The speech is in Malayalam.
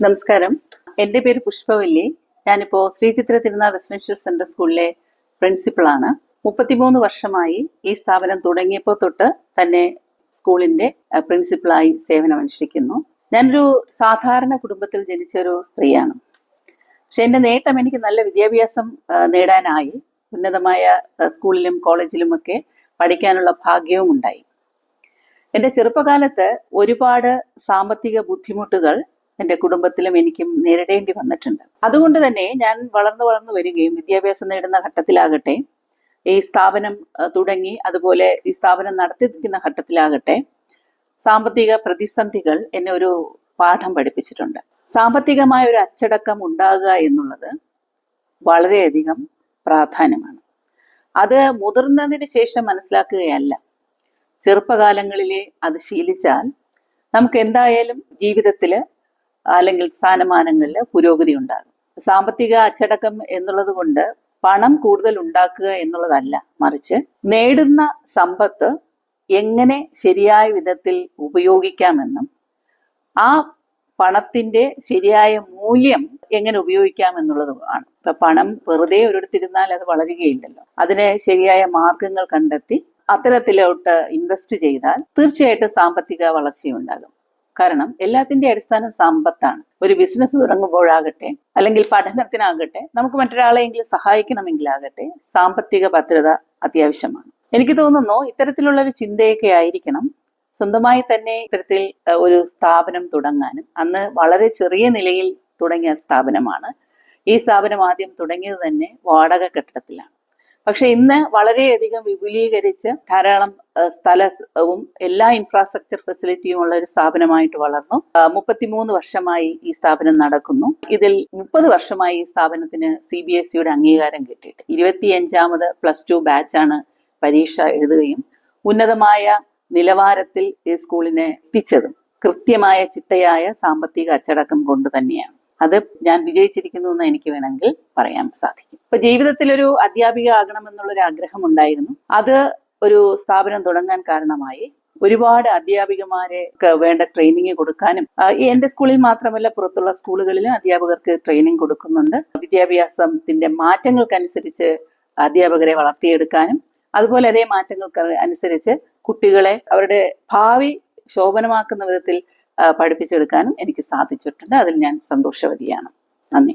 നമസ്കാരം. എൻ്റെ പേര് പുഷ്പവല്ലി. ഞാനിപ്പോൾ ശ്രീചിത്ര തിരുനാൾ റെസിഡൻഷ്യൽ സെൻട്രൽ സ്കൂളിലെ പ്രിൻസിപ്പളാണ്. 33 വർഷമായി ഈ സ്ഥാപനം തുടങ്ങിയപ്പോൾ തൊട്ട് തന്നെ സ്കൂളിൻ്റെ പ്രിൻസിപ്പളായി സേവനമനുഷ്ഠിക്കുന്നു. ഞാനൊരു സാധാരണ കുടുംബത്തിൽ ജനിച്ചൊരു സ്ത്രീയാണ്. പക്ഷെ എൻ്റെ നേട്ടം എനിക്ക് നല്ല വിദ്യാഭ്യാസം നേടാനായി. ഉന്നതമായ സ്കൂളിലും കോളേജിലുമൊക്കെ പഠിക്കാനുള്ള ഭാഗ്യവും ഉണ്ടായി. എൻ്റെ ചെറുപ്പകാലത്ത് ഒരുപാട് സാമ്പത്തിക ബുദ്ധിമുട്ടുകൾ എൻ്റെ കുടുംബത്തിലും എനിക്കും നേരിടേണ്ടി വന്നിട്ടുണ്ട്. അതുകൊണ്ട് തന്നെ ഞാൻ വളർന്നു വരികയും വിദ്യാഭ്യാസം നേടുന്ന ഘട്ടത്തിലാകട്ടെ, ഈ സ്ഥാപനം തുടങ്ങി അതുപോലെ ഈ സ്ഥാപനം നടത്തിയിരിക്കുന്ന ഘട്ടത്തിലാകട്ടെ, സാമ്പത്തിക പ്രതിസന്ധികൾ എന്നെ ഒരു പാഠം പഠിപ്പിച്ചിട്ടുണ്ട്. സാമ്പത്തികമായ ഒരു അച്ചടക്കം ഉണ്ടാകുക എന്നുള്ളത് വളരെയധികം പ്രാധാന്യമാണ്. അത് മുതിർന്നതിന് ശേഷം മനസ്സിലാക്കുകയല്ല, ചെറുപ്പകാലങ്ങളിലെ അത് ശീലിച്ചാൽ നമുക്ക് എന്തായാലും ജീവിതത്തിൽ അല്ലെങ്കിൽ സ്ഥാനമാനങ്ങളിൽ പുരോഗതി ഉണ്ടാകും. സാമ്പത്തിക അച്ചടക്കം എന്നുള്ളത് കൊണ്ട് പണം കൂടുതൽ ഉണ്ടാക്കുക എന്നുള്ളതല്ല, മറിച്ച് നേടുന്ന സമ്പത്ത് എങ്ങനെ ശരിയായ വിധത്തിൽ ഉപയോഗിക്കാമെന്നും ആ പണത്തിന്റെ ശരിയായ മൂല്യം എങ്ങനെ ഉപയോഗിക്കാമെന്നുള്ളതുമാണ്. ഇപ്പൊ പണം വെറുതെ ഒരിടത്തിരുന്നാൽ അത് വളരുകയില്ലല്ലോ. അതിന് ശരിയായ മാർഗങ്ങൾ കണ്ടെത്തി അത്തരത്തിലോട്ട് ഇൻവെസ്റ്റ് ചെയ്താൽ തീർച്ചയായിട്ടും സാമ്പത്തിക വളർച്ചയുണ്ടാകും. കാരണം എല്ലാത്തിന്റെ അടിസ്ഥാനം സമ്പത്താണ്. ഒരു ബിസിനസ് തുടങ്ങുമ്പോഴാകട്ടെ അല്ലെങ്കിൽ പഠനത്തിനാകട്ടെ, നമുക്ക് മറ്റൊരാളെയെങ്കിലും സഹായിക്കണമെങ്കിലാകട്ടെ, സാമ്പത്തിക ഭദ്രത അത്യാവശ്യമാണ്. എനിക്ക് തോന്നുന്നു ഇത്തരത്തിലുള്ള ഒരു ചിന്തയൊക്കെ ആയിരിക്കണം സ്വന്തമായി തന്നെ ഇത്തരത്തിൽ ഒരു സ്ഥാപനം തുടങ്ങാനും. അന്ന് വളരെ ചെറിയ നിലയിൽ തുടങ്ങിയ സ്ഥാപനമാണ്. ഈ സ്ഥാപനം ആദ്യം തുടങ്ങിയത് തന്നെ വാടക കെട്ടിടത്തിലാണ്. പക്ഷെ ഇന്ന് വളരെയധികം വിപുലീകരിച്ച് ധാരാളം സ്ഥലവും എല്ലാ ഇൻഫ്രാസ്ട്രക്ചർ ഫെസിലിറ്റിയും ഉള്ള ഒരു സ്ഥാപനമായിട്ട് വളർന്നു. 33 വർഷമായി ഈ സ്ഥാപനം നടക്കുന്നു. ഇതിൽ 30 വർഷമായി ഈ സ്ഥാപനത്തിന് CBSEയുടെ അംഗീകാരം കിട്ടിയിട്ട് 25ാമത് +2 ബാച്ചാണ് പരീക്ഷ എഴുതുകയും ഉന്നതമായ നിലവാരത്തിൽ ഈ സ്കൂളിനെ എത്തിച്ചതും കൃത്യമായ ചിട്ടയായ സാമ്പത്തിക അച്ചടക്കം കൊണ്ട് തന്നെയാണ്. അത് ഞാൻ വിജയിച്ചിരിക്കുന്നു എന്ന് എനിക്ക് വേണമെങ്കിൽ പറയാൻ സാധിക്കും. ഇപ്പൊ ജീവിതത്തിൽ ഒരു അധ്യാപിക ആകണമെന്നുള്ളൊരു ആഗ്രഹം ഉണ്ടായിരുന്നു. അത് ഒരു സ്ഥാപനം തുടങ്ങാൻ കാരണമായി. ഒരുപാട് അധ്യാപികമാരെ വേണ്ട ട്രെയിനിങ് കൊടുക്കാനും, എന്റെ സ്കൂളിൽ മാത്രമല്ല പുറത്തുള്ള സ്കൂളുകളിലും അധ്യാപകർക്ക് ട്രെയിനിങ് കൊടുക്കുന്നുണ്ട്. വിദ്യാഭ്യാസത്തിന്റെ മാറ്റങ്ങൾക്കനുസരിച്ച് അധ്യാപകരെ വളർത്തിയെടുക്കാനും അതുപോലെ അതേ മാറ്റങ്ങൾക്ക് അനുസരിച്ച് കുട്ടികളെ അവരുടെ ഭാവി ശോഭനമാക്കുന്ന വിധത്തിൽ പഠിപ്പിച്ചെടുക്കാനും എനിക്ക് സാധിച്ചിട്ടുണ്ട്. അതിൽ ഞാൻ സന്തോഷവതിയാണ്. നന്ദി.